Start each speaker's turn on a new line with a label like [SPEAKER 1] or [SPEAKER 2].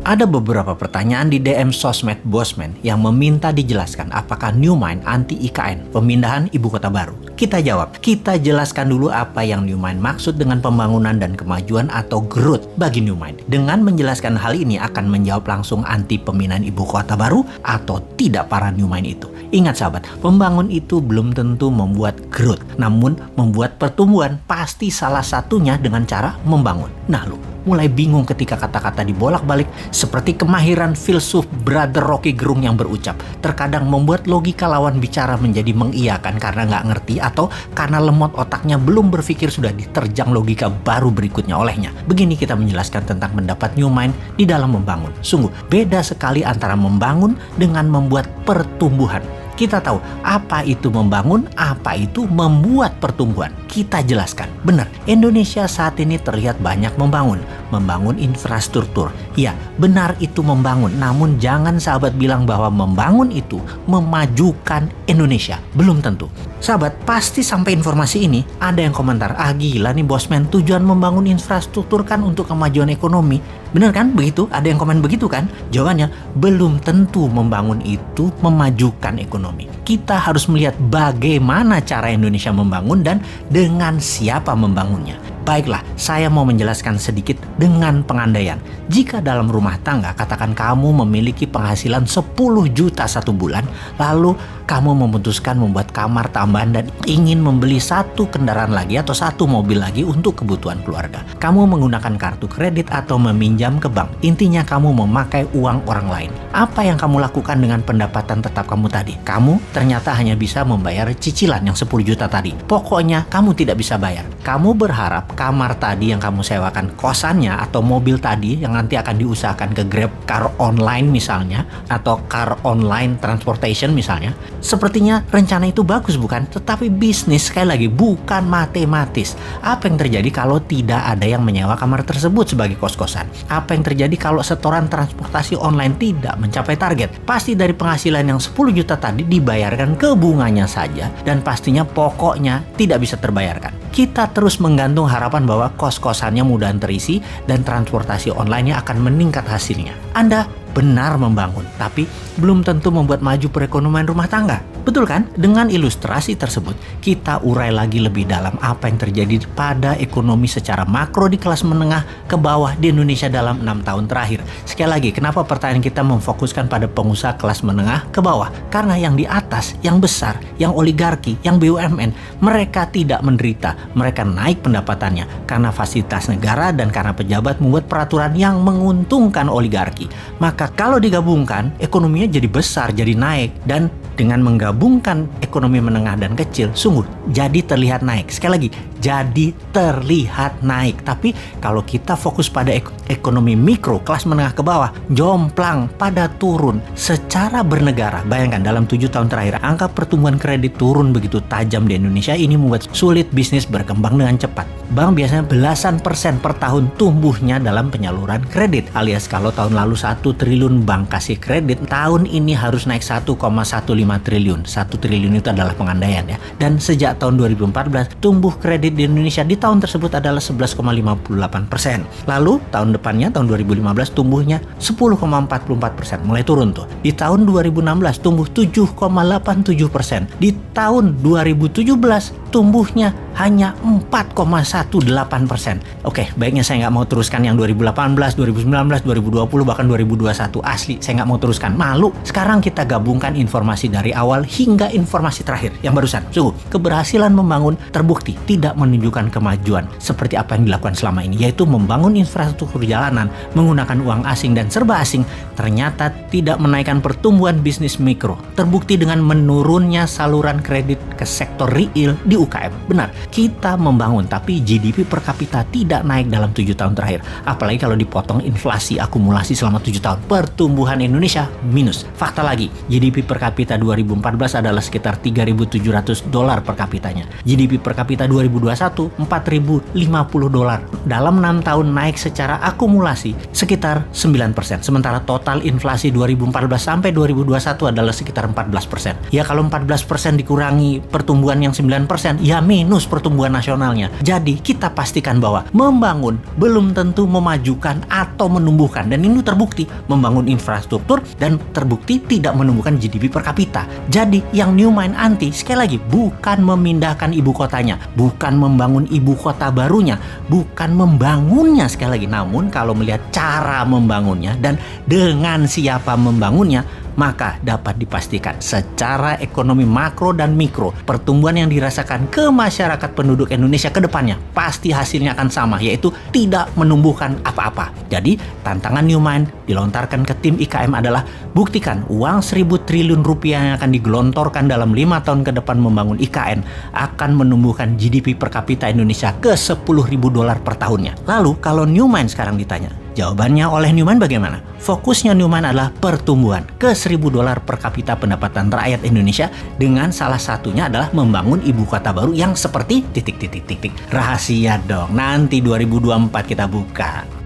[SPEAKER 1] Ada beberapa pertanyaan di DM sosmed Bosman yang meminta dijelaskan apakah New Mind anti IKN, pemindahan ibu kota baru. Kita jawab, kita jelaskan dulu apa yang New Mind maksud dengan pembangunan dan kemajuan atau growth bagi New Mind. Dengan menjelaskan hal ini akan menjawab langsung anti pemindahan ibu kota baru atau tidak para New Mind itu. Ingat sahabat, membangun itu belum tentu membuat growth, namun membuat pertumbuhan pasti salah satunya dengan cara membangun. Nah lu, mulai bingung ketika kata-kata dibolak-balik seperti kemahiran filsuf Brother Rocky Gerung yang berucap terkadang membuat logika lawan bicara menjadi mengiyakan karena nggak ngerti atau karena lemot otaknya belum berpikir sudah diterjang logika baru berikutnya olehnya. Begini kita menjelaskan tentang pendapat New Mind di dalam membangun. Sungguh beda sekali antara membangun dengan membuat pertumbuhan. Kita tahu apa itu membangun, apa itu membuat pertumbuhan. Kita jelaskan. Benar, Indonesia saat ini terlihat banyak membangun infrastruktur. Ya, benar itu membangun. Namun jangan sahabat bilang bahwa membangun itu memajukan Indonesia. Belum tentu. Sahabat, pasti sampai informasi ini ada yang komentar, gila nih Bosman, tujuan membangun infrastruktur kan untuk kemajuan ekonomi. Benar kan? Begitu? Ada yang komen begitu kan? Jawabannya, belum tentu membangun itu memajukan ekonomi. Kita harus melihat bagaimana cara Indonesia membangun dan dengan siapa membangunnya. Baiklah, saya mau menjelaskan sedikit dengan pengandaian. Jika dalam rumah tangga, katakan kamu memiliki penghasilan 10 juta satu bulan, lalu kamu memutuskan membuat kamar tambahan dan ingin membeli satu kendaraan lagi atau satu mobil lagi untuk kebutuhan keluarga. Kamu menggunakan kartu kredit atau meminjam ke bank. Intinya kamu memakai uang orang lain. Apa yang kamu lakukan dengan pendapatan tetap kamu tadi? Kamu ternyata hanya bisa membayar cicilan yang 10 juta tadi. Pokoknya kamu tidak bisa bayar. Kamu berharap kamar tadi yang kamu sewakan, kosannya atau mobil tadi yang nanti akan diusahakan ke Grab Car Online misalnya, atau Car Online Transportation misalnya. Sepertinya rencana itu bagus bukan? Tetapi bisnis sekali lagi bukan matematis. Apa yang terjadi kalau tidak ada yang menyewa kamar tersebut sebagai kos-kosan? Apa yang terjadi kalau setoran transportasi online tidak mencapai target? Pasti dari penghasilan yang 10 juta tadi dibayarkan ke bunganya saja dan pastinya pokoknya tidak bisa terbayarkan. Kita terus menggantung harapan bahwa kos-kosannya mudah terisi dan transportasi online-nya akan meningkat hasilnya. Anda benar membangun, tapi belum tentu membuat maju perekonomian rumah tangga. Betul kan? Dengan ilustrasi tersebut, kita urai lagi lebih dalam apa yang terjadi pada ekonomi secara makro di kelas menengah ke bawah di Indonesia dalam 6 tahun terakhir. Sekali lagi, kenapa pertanyaan kita memfokuskan pada pengusaha kelas menengah ke bawah? Karena yang di atas, yang besar, yang oligarki, yang BUMN, mereka tidak menderita. Mereka naik pendapatannya karena fasilitas negara dan karena pejabat membuat peraturan yang menguntungkan oligarki. Maka kalau digabungkan, ekonominya jadi besar, jadi naik. Dan dengan menggabungkan ekonomi menengah dan kecil, sungguh jadi terlihat naik. Sekali lagi, jadi terlihat naik. Tapi kalau kita fokus pada ekonomi mikro, kelas menengah ke bawah, jomplang pada turun secara bernegara. Bayangkan dalam 7 tahun terakhir, angka pertumbuhan kredit turun begitu tajam di Indonesia. Ini membuat sulit bisnis berkembang dengan cepat. Bank biasanya belasan persen per tahun tumbuhnya dalam penyaluran kredit. Alias kalau tahun lalu 1 triliun bank kasih kredit, tahun ini harus naik 1,15 triliun. 1 triliun itu adalah pengandaian ya. Dan sejak tahun 2014, tumbuh kredit di Indonesia di tahun tersebut adalah 11,58%. Lalu tahun depannya, tahun 2015, tumbuhnya 10,44%. Mulai turun tuh. Di tahun 2016 tumbuh 7,87%. Di tahun 2017 tumbuhnya hanya 4,18%. Oke, baiknya saya nggak mau teruskan yang 2018, 2019, 2020, bahkan 2021. Asli, saya nggak mau teruskan. Malu. Sekarang kita gabungkan informasi dari awal hingga informasi terakhir yang barusan. Sungguh, keberhasilan membangun terbukti tidak menunjukkan kemajuan seperti apa yang dilakukan selama ini, yaitu membangun infrastruktur jalanan menggunakan uang asing dan serba asing, ternyata tidak menaikkan pertumbuhan bisnis mikro. Terbukti dengan menurunnya saluran kredit ke sektor real di UKM. Benar, kita membangun, tapi GDP per kapita tidak naik dalam 7 tahun terakhir. Apalagi kalau dipotong inflasi akumulasi selama 7 tahun. Pertumbuhan Indonesia minus. Fakta lagi, GDP per kapita 2014 adalah sekitar $3.700 per kapitanya. GDP per kapita 2021 $4.050. Dalam 6 tahun naik secara akumulasi sekitar 9%. Sementara total inflasi 2014 sampai 2021 adalah sekitar 14%. Ya kalau 14% dikurangi pertumbuhan yang 9%, dibandingkan, ya minus pertumbuhan nasionalnya. Jadi kita pastikan bahwa membangun belum tentu memajukan atau menumbuhkan. Dan ini terbukti membangun infrastruktur dan terbukti tidak menumbuhkan GDP per kapita. Jadi yang New Mind anti, sekali lagi, bukan memindahkan ibu kotanya, bukan membangun ibu kota barunya, bukan membangunnya sekali lagi. Namun kalau melihat cara membangunnya dan dengan siapa membangunnya, maka dapat dipastikan secara ekonomi makro dan mikro, pertumbuhan yang dirasakan ke masyarakat penduduk Indonesia ke depannya pasti hasilnya akan sama, yaitu tidak menumbuhkan apa-apa. Jadi tantangan New Mind dilontarkan ke tim IKM adalah buktikan uang 1.000 triliun rupiah yang akan digelontorkan dalam 5 tahun ke depan membangun IKN akan menumbuhkan GDP per kapita Indonesia ke $10.000 per tahunnya. Lalu kalau New Mind sekarang ditanya, jawabannya oleh New Mind bagaimana? Fokusnya New Mind adalah pertumbuhan ke $1.000 per kapita pendapatan rakyat Indonesia, dengan salah satunya adalah membangun ibu kota baru yang seperti titik. Rahasia dong, nanti 2024 kita buka.